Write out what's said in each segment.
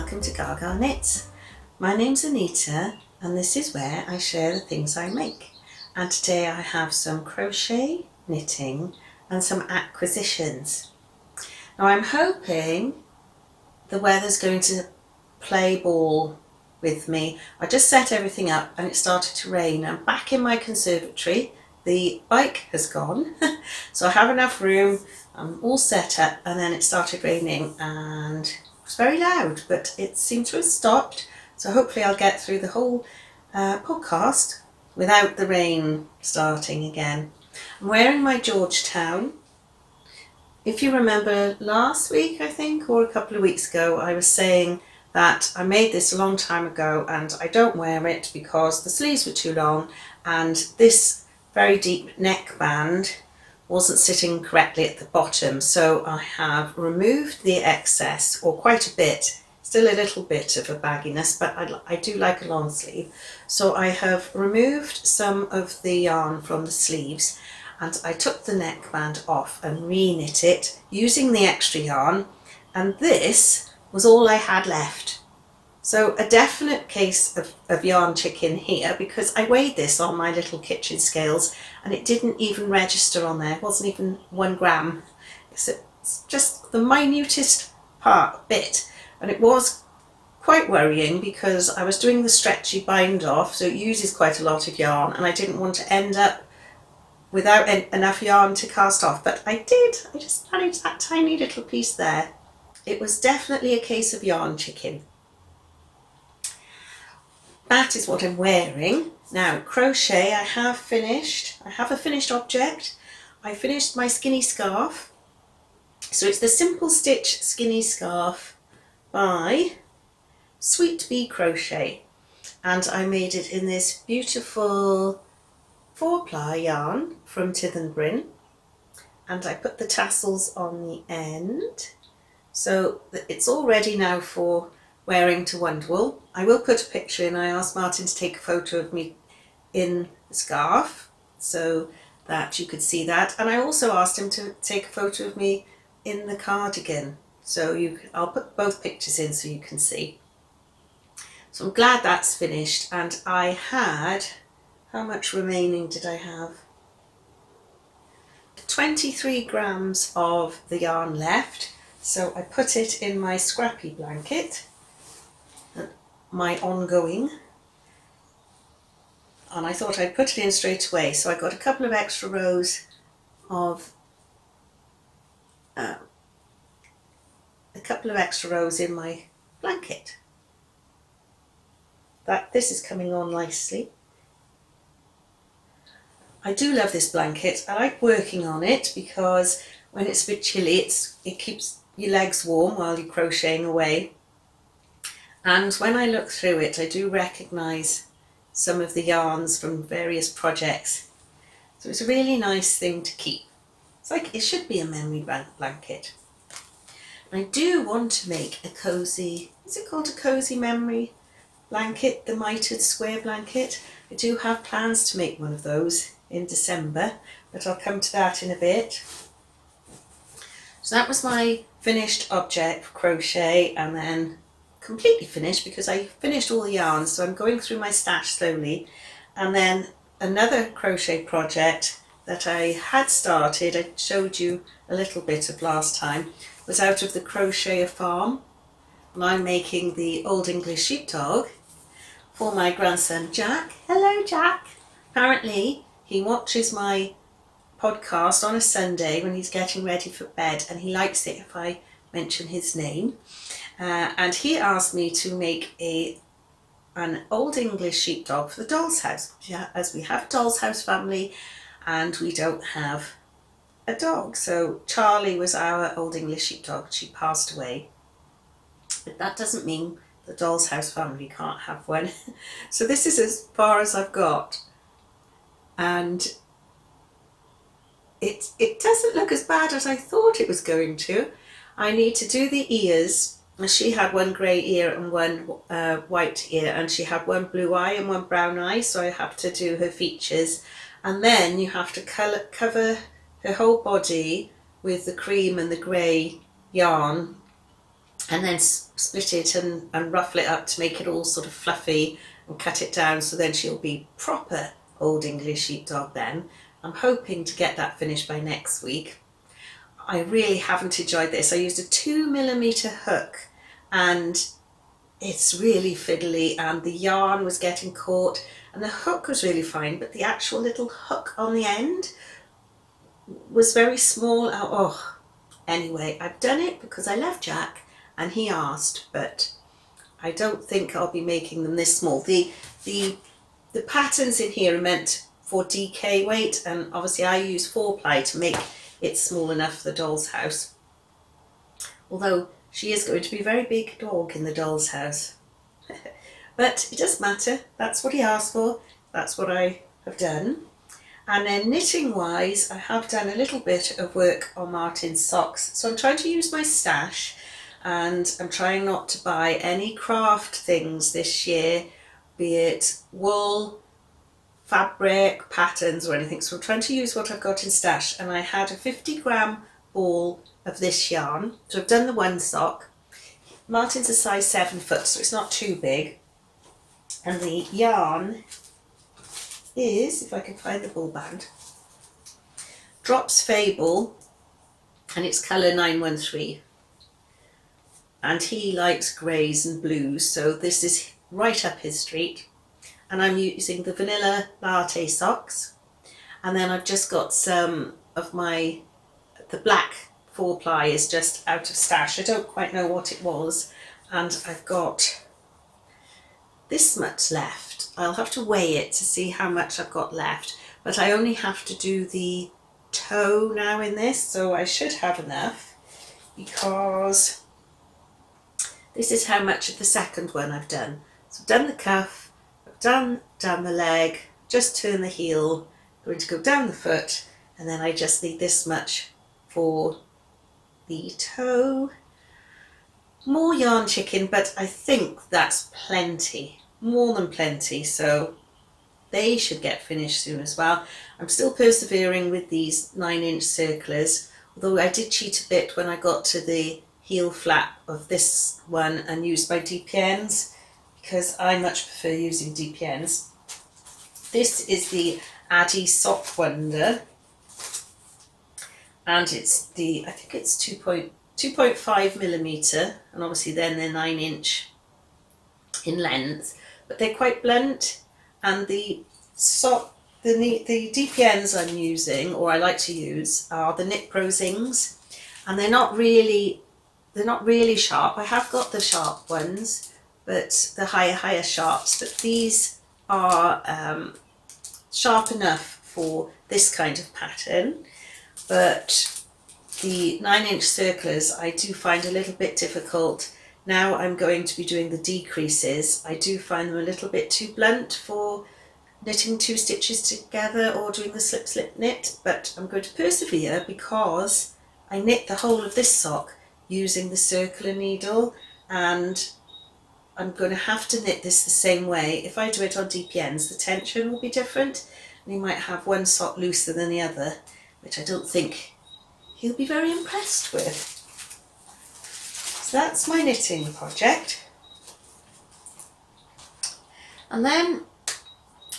welcome to Gaga Knits. My name's Anita and this is where I share the things I make. And today I have some crochet, knitting and some acquisitions. Now I'm hoping the weather's going to play ball with me. I just set everything up and it started to rain. I'm back in my conservatory. The bike has gone, so I have enough room. I'm all set up and then it started raining and it was very loud, but it seemed to have stopped. So hopefully I'll get through the whole podcast without the rain starting again. I'm wearing my Georgetown. If you remember last week, I think, or a couple of weeks ago, I was saying that I made this a long time ago and I don't wear it because the sleeves were too long and this very deep neckband wasn't sitting correctly at the bottom, so I have removed the excess, or quite a bit, still a little bit of a bagginess, but I do like a long sleeve. So I have removed some of the yarn from the sleeves and I took the neckband off and re-knit it using the extra yarn, and this was all I had left. So a definite case of yarn chicken here, because I weighed this on my little kitchen scales and it didn't even register on there. It wasn't even 1 gram. It's just the minutest bit. And it was quite worrying because I was doing the stretchy bind off, so it uses quite a lot of yarn and I didn't want to end up without enough yarn to cast off. But I did. I just managed that tiny little piece there. It was definitely a case of yarn chicken. That is what I'm wearing. Now, crochet, I have finished. I have a finished object. I finished my skinny scarf. So it's the Simple Stitch Skinny Scarf by sweetbeecrochet. And I made it in this beautiful 4-ply yarn from Tyddyn Bryn. And I put the tassels on the end. So it's all ready now for wearing to Wonderwool. I will put a picture in. I asked Martyn to take a photo of me in the scarf so that you could see that, and I also asked him to take a photo of me in the cardigan, so I'll put both pictures in so you can see. So I'm glad that's finished, and I had, how much remaining did I have? 23 grams of the yarn left, so I put it in my scrappy blanket, my ongoing, and I thought I'd put it in straight away, so I got a couple of extra rows of in my blanket. This is coming on nicely. I do love this blanket. I like working on it because when it's a bit chilly it keeps your legs warm while you're crocheting away. And when I look through it, I do recognise some of the yarns from various projects. So it's a really nice thing to keep. It's like, it should be a memory blanket. I do want to make a cosy, is it called a cosy memory blanket? The mitered square blanket. I do have plans to make one of those in December, but I'll come to that in a bit. So that was my finished object for crochet, and then completely finished because I finished all the yarns, so I'm going through my stash slowly. And then another crochet project that I had started, I showed you a little bit of last time, was out of the Crochet Farm, and I'm making the Old English Sheepdog for my grandson Jack. Hello Jack! Apparently he watches my podcast on a Sunday when he's getting ready for bed, and he likes it if I mention his name. And he asked me to make an Old English sheepdog for the doll's house, as we have a doll's house family and we don't have a dog. So Charlie was our Old English sheepdog. She passed away, but that doesn't mean the doll's house family can't have one. So this is as far as I've got, and it doesn't look as bad as I thought it was going to. I need to do the ears. She had one grey ear and one white ear, and she had one blue eye and one brown eye, so I have to do her features. And then you have to cover her whole body with the cream and the grey yarn and then split it and ruffle it up to make it all sort of fluffy and cut it down, so then she'll be proper Old English sheepdog then. I'm hoping to get that finished by next week. I really haven't enjoyed this. I used a 2mm hook and it's really fiddly, and the yarn was getting caught, and the hook was really fine, but the actual little hook on the end was very small. Oh, anyway, I've done it because I love Jack and he asked, but I don't think I'll be making them this small. The patterns in here are meant for DK weight, and obviously I use 4-ply to make it small enough for the doll's house. Although she is going to be a very big dog in the doll's house. But it doesn't matter, that's what he asked for, that's what I have done. And then knitting wise, I have done a little bit of work on Martyn's socks. So I'm trying to use my stash, and I'm trying not to buy any craft things this year, be it wool, fabric, patterns or anything. So I'm trying to use what I've got in stash, and I had a 50-gram ball of this yarn. So I've done the one sock. Martyn's a size 7 foot, so it's not too big. And the yarn is, if I can find the ball band, Drops Fabel, and it's colour 913. And he likes greys and blues, so this is right up his street. And I'm using the Vanilla Latte Socks. And then I've just got some of the black 4-ply is just out of stash. I don't quite know what it was. And I've got this much left. I'll have to weigh it to see how much I've got left. But I only have to do the toe now in this, so I should have enough, because this is how much of the second one I've done. So I've done the cuff, I've done down the leg, just turn the heel, going to go down the foot, and then I just need this much for the toe. More yarn chicken, but I think that's plenty, more than plenty, so they should get finished soon as well. I'm still persevering with these 9-inch circlers, although I did cheat a bit when I got to the heel flap of this one and used my DPNs, because I much prefer using DPNs. This is the Addy Sock Wonder, and it's the, I think it's 2.5mm, and obviously then they're 9-inch in length, but they're quite blunt. And the DPNs I'm using, or I like to use, are the Knit Pro Zings, and they're not really sharp. I have got the sharp ones, but the higher sharps, but these are sharp enough for this kind of pattern. But the 9-inch circlers I do find a little bit difficult. Now I'm going to be doing the decreases. I do find them a little bit too blunt for knitting 2 stitches together or doing the slip slip knit, but I'm going to persevere because I knit the whole of this sock using the circular needle, and I'm going to have to knit this the same way. If I do it on DPNs, the tension will be different, and you might have one sock looser than the other, which I don't think he'll be very impressed with. So that's my knitting project. And then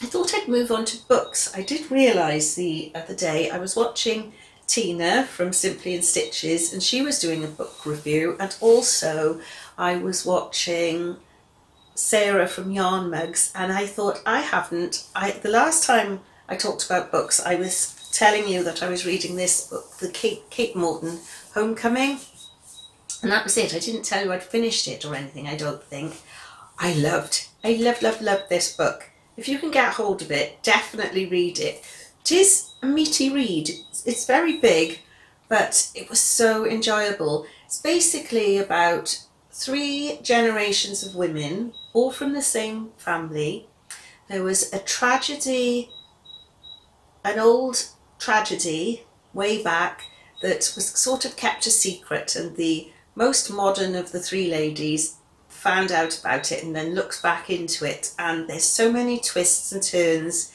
I thought I'd move on to books. I did realise the other day I was watching Tina from Simply in Stitches, and she was doing a book review, and also I was watching Sarah from Yarn Mugs, and I thought the last time I talked about books I was telling you that I was reading this book, the Kate Morton Homecoming, and that was it. I didn't tell you I'd finished it or anything, I don't think. I loved this book. If you can get hold of it, definitely read it. It is a meaty read. It's very big, but it was so enjoyable. It's basically about 3 generations of women, all from the same family. There was a tragedy, an old tragedy way back that was sort of kept a secret, and the most modern of the 3 ladies found out about it and then looked back into it, and there's so many twists and turns.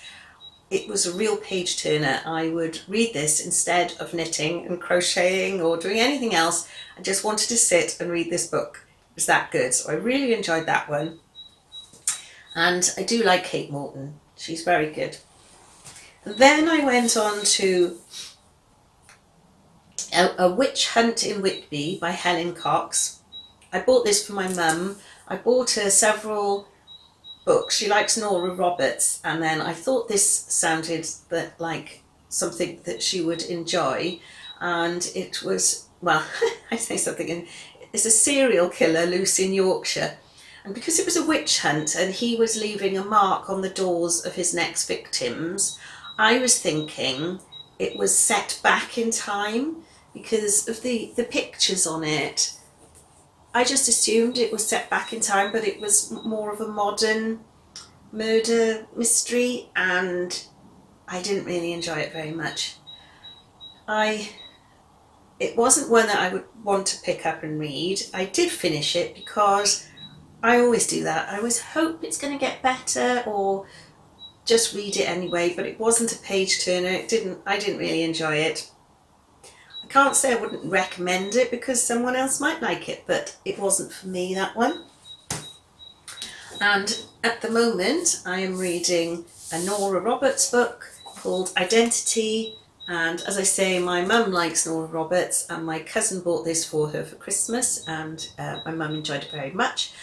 It was a real page turner. I would read this instead of knitting and crocheting or doing anything else. I just wanted to sit and read this book. was that good. So I really enjoyed that one. And I do like Kate Morton. She's very good. And then I went on to a Witch Hunt in Whitby by Helen Cox. I bought this for my mum. I bought her several books. She likes Nora Roberts, and then I thought this sounded like something that she would enjoy. And it was, well, I say something, it's a serial killer loose in Yorkshire. And because it was a witch hunt and he was leaving a mark on the doors of his next victims, I was thinking it was set back in time because of the pictures on it. I just assumed it was set back in time, but it was more of a modern murder mystery, and I didn't really enjoy it very much. It wasn't one that I would want to pick up and read. I did finish it because I always do that. I always hope it's going to get better or just read it anyway, but it wasn't a page turner. I didn't really enjoy it. I can't say I wouldn't recommend it because someone else might like it, but it wasn't for me, that one. And at the moment I am reading a Nora Roberts book called Identity, and as I say, my mum likes Nora Roberts and my cousin bought this for her for Christmas, and my mum enjoyed it very much.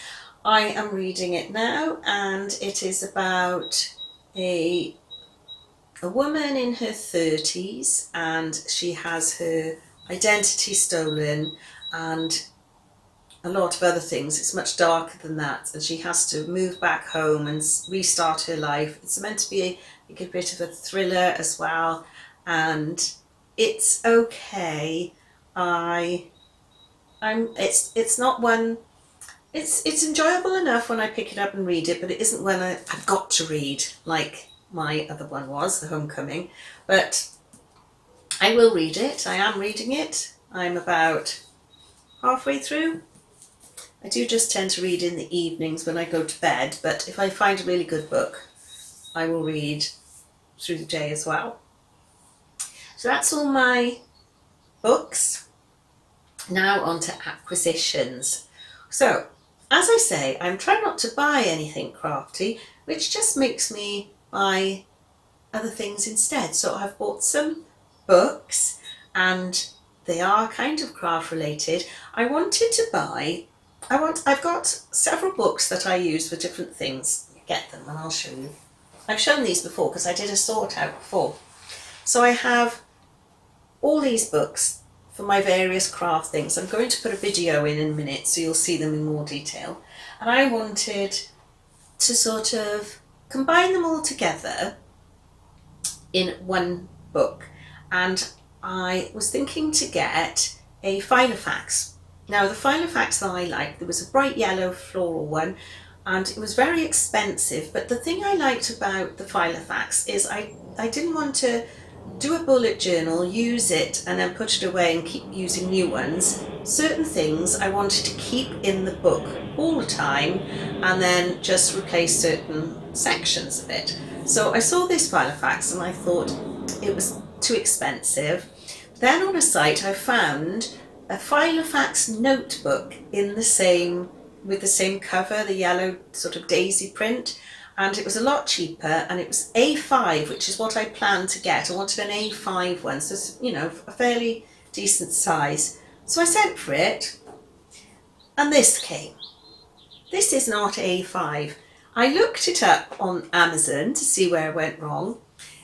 I am reading it now, and it is about a woman in her 30s, and she has her identity stolen and a lot of other things. It's much darker than that, and she has to move back home and restart her life. It's meant to be a good bit of a thriller as well, and it's okay. It's not one. It's enjoyable enough when I pick it up and read it, but it isn't one I've got to read like my other one was, The Homecoming. But I will read it. I am reading it. I'm about halfway through. I do just tend to read in the evenings when I go to bed, but if I find a really good book, I will read through the day as well. So that's all my books. Now on to acquisitions. So, as I say, I'm trying not to buy anything crafty, which just makes me buy other things instead. So I've bought some books, and they are kind of craft related. I've got several books that I use for different things. Get them and I'll show you. I've shown these before because I did a sort out before. So I have all these books for my various craft things. I'm going to put a video in a minute so you'll see them in more detail. And I wanted to sort of combine them all together in one book. And I was thinking to get a Filofax. Now the Filofax that I liked, there was a bright yellow floral one, and it was very expensive. But the thing I liked about the Filofax is I didn't want to do a bullet journal, use it and then put it away and keep using new ones. Certain things I wanted to keep in the book all the time and then just replace certain sections of it. So I saw this Filofax and I thought it was too expensive. Then on a site I found a Filofax notebook with the same cover, the yellow sort of daisy print. And it was a lot cheaper, and it was A5, which is what I planned to get. I wanted an A5 one, so it's, a fairly decent size. So I sent for it, and this came. This is not A5. I looked it up on Amazon to see where I went wrong,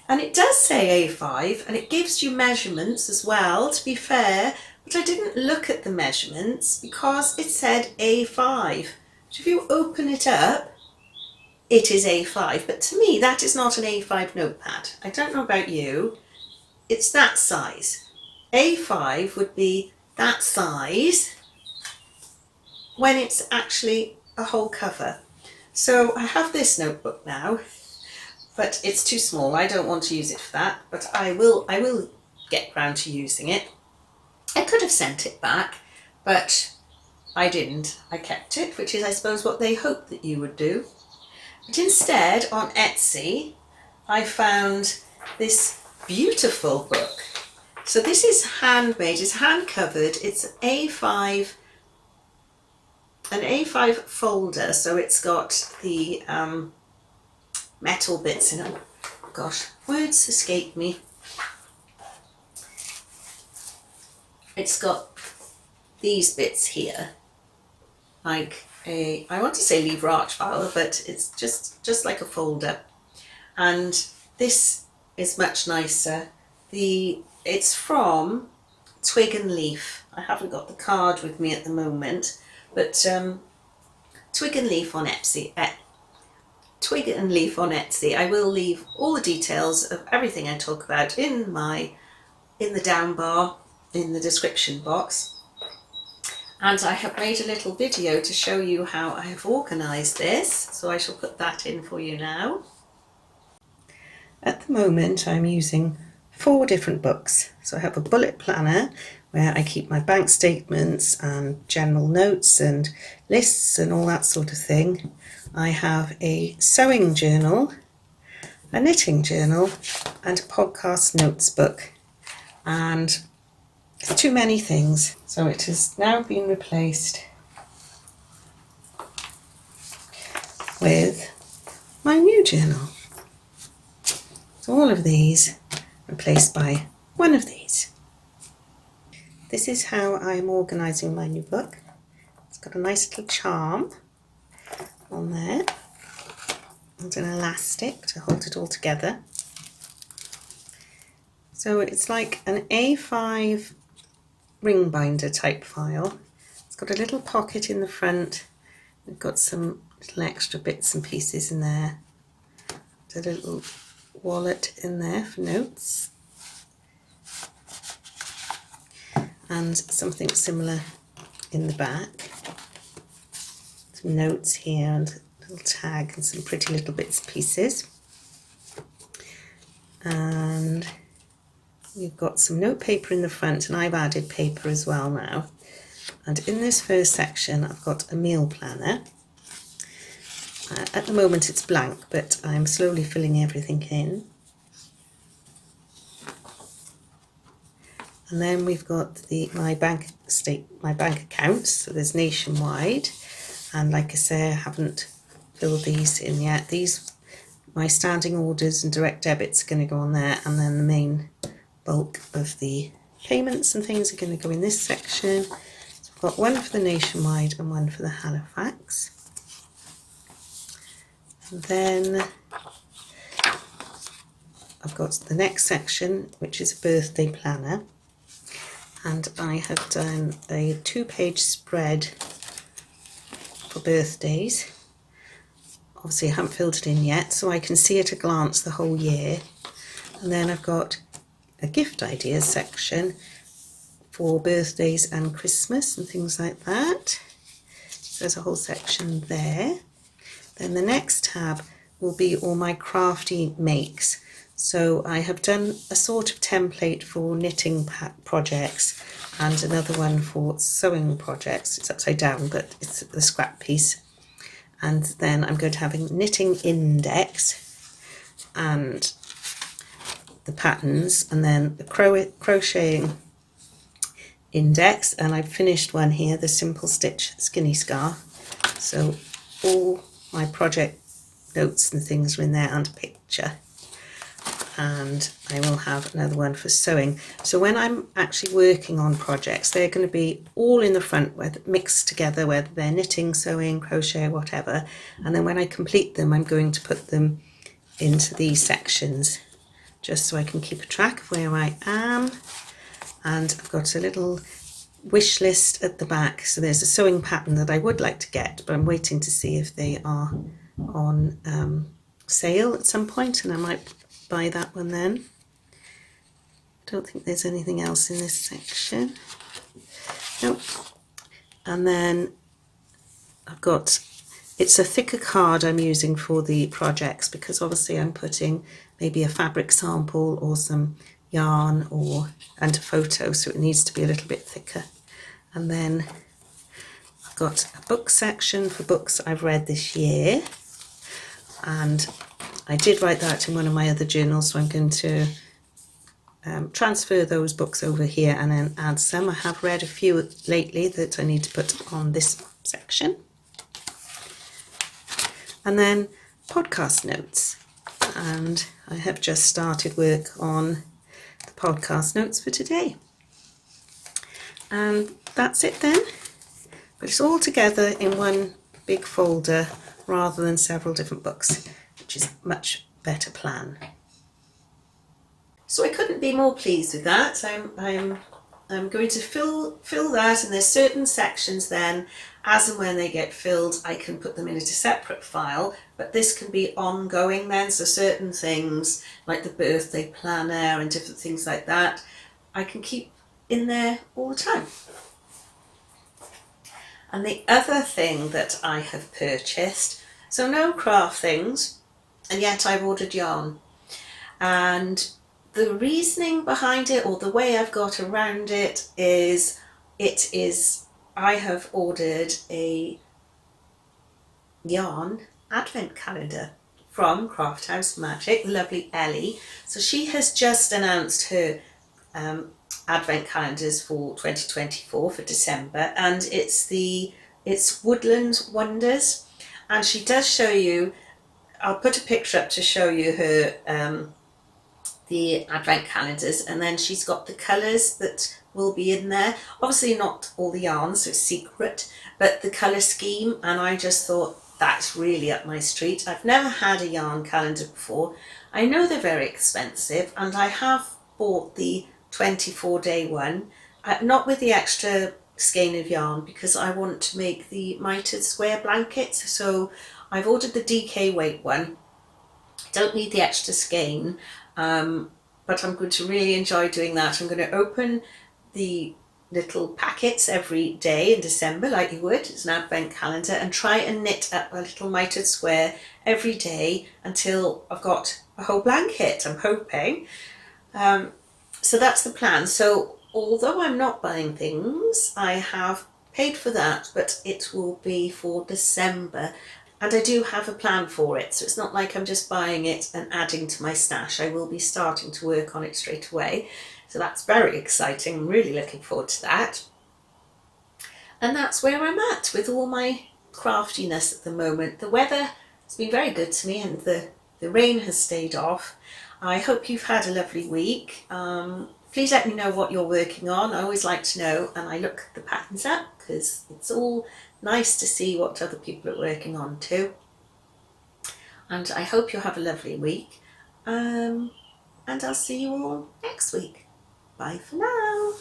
and it does say A5, and it gives you measurements as well, to be fair, but I didn't look at the measurements because it said A5. So if you open it up, it is A5, but to me that is not an A5 notepad. I don't know about you, it's that size. A5 would be that size when it's actually a whole cover. So I have this notebook now, but it's too small. I don't want to use it for that, but I will get round to using it. I could have sent it back, but I didn't. I kept it, which is I suppose what they hoped that you would do. But instead, on Etsy, I found this beautiful book. So this is handmade, it's hand covered, it's A5 an A5 folder, so it's got the metal bits in them. Gosh, words escape me. It's got these bits here, like a, I want to say lever arch file, but it's just like a folder. And this is much nicer. It's from Twig and Leaf. I haven't got the card with me at the moment, but Twig and Leaf on Etsy. Twig and Leaf on Etsy. I will leave all the details of everything I talk about in the down bar, in the description box. And I have made a little video to show you how I have organised this, so I shall put that in for you now. At the moment I'm using 4 different books. So I have a bullet planner where I keep my bank statements and general notes and lists and all that sort of thing. I have a sewing journal, a knitting journal and a podcast notes book. And it's too many things, so it has now been replaced with my new journal. So all of these replaced by one of these. This is how I'm organising my new book. It's got a nice little charm on there and an elastic to hold it all together. So it's like an A5 ring binder type file. It's got a little pocket in the front. We've got some little extra bits and pieces in there. There's a little wallet in there for notes. And something similar in the back. Some notes here and a little tag and some pretty little bits and pieces. And you've got some note paper in the front, and I've added paper as well now. And in this first section I've got a meal planner. At the moment it's blank, but I'm slowly filling everything in. And then we've got my bank accounts, so there's nationwide. And like I say, I haven't filled these in yet. My standing orders and direct debits are going to go on there, and then the main bulk of the payments and things are going to go in this section. So I've got one for the nationwide and one for the Halifax. And then I've got the next section, which is a birthday planner. And I have done a 2-page spread for birthdays. Obviously I haven't filled it in yet, so I can see at a glance the whole year. And then I've got a gift ideas section for birthdays and Christmas and things like that. So there's a whole section there. Then the next tab will be all my crafty makes. So I have done a sort of template for knitting projects and another one for sewing projects. It's upside down, but it's the scrap piece. And then I'm going to have a knitting index and the patterns, and then the crocheting index, and I've finished one here, the simple stitch skinny scarf. So all my project notes and things are in there and a picture. And I will have another one for sewing. So when I'm actually working on projects, they're going to be all in the front, mixed together, whether they're knitting, sewing, crochet, whatever. And then when I complete them, I'm going to put them into these sections, just so I can keep a track of where I am. And I've got a little wish list at the back. So there's a sewing pattern that I would like to get, but I'm waiting to see if they are on sale at some point, and I might buy that one then. I don't think there's anything else in this section. Nope. And then I've got, it's a thicker card I'm using for the projects, because obviously I'm putting maybe a fabric sample or some yarn and a photo, so it needs to be a little bit thicker. And then I've got a book section for books I've read this year, and I did write that in one of my other journals, so I'm going to transfer those books over here and then add some. I have read a few lately that I need to put on this section. And then podcast notes. And I have just started work on the podcast notes for today. And that's it then. But it's all together in one big folder rather than several different books, which is a much better plan. So I couldn't be more pleased with that. I'm going to fill that, and there's certain sections then, as and when they get filled, I can put them in a separate file, but this can be ongoing then, so certain things like the birthday planner and different things like that, I can keep in there all the time. And the other thing that I have purchased, so no craft things, and yet I've ordered yarn. And the reasoning behind it, or the way I've got around it is, I have ordered a yarn advent calendar from Craft House Magic, the lovely Ellie. So she has just announced her advent calendars for 2024 for December, and it's Woodland Wonders, and she does show you, I'll put a picture up to show you her the advent calendars, and then she's got the colours that will be in there. Obviously not all the yarns, so it's secret, but the colour scheme, and I just thought that's really up my street. I've never had a yarn calendar before. I know they're very expensive, and I have bought the 24-day one, not with the extra skein of yarn, because I want to make the mitered square blankets. So I've ordered the DK weight one. I don't need the extra skein, but I'm going to really enjoy doing that. I'm going to open the little packets every day in December, like you would, it's an advent calendar, and try and knit up a little mitered square every day until I've got a whole blanket, I'm hoping. So that's the plan. So although I'm not buying things, I have paid for that, but it will be for December. And I do have a plan for it, so it's not like I'm just buying it and adding to my stash. I will be starting to work on it straight away. So that's very exciting. I'm really looking forward to that. And that's where I'm at with all my craftiness at the moment. The weather has been very good to me, and the rain has stayed off. I hope you've had a lovely week. Please let me know what you're working on. I always like to know, and I look the patterns up because it's all nice to see what other people are working on too. And I hope you have a lovely week. And I'll see you all next week. Bye for now.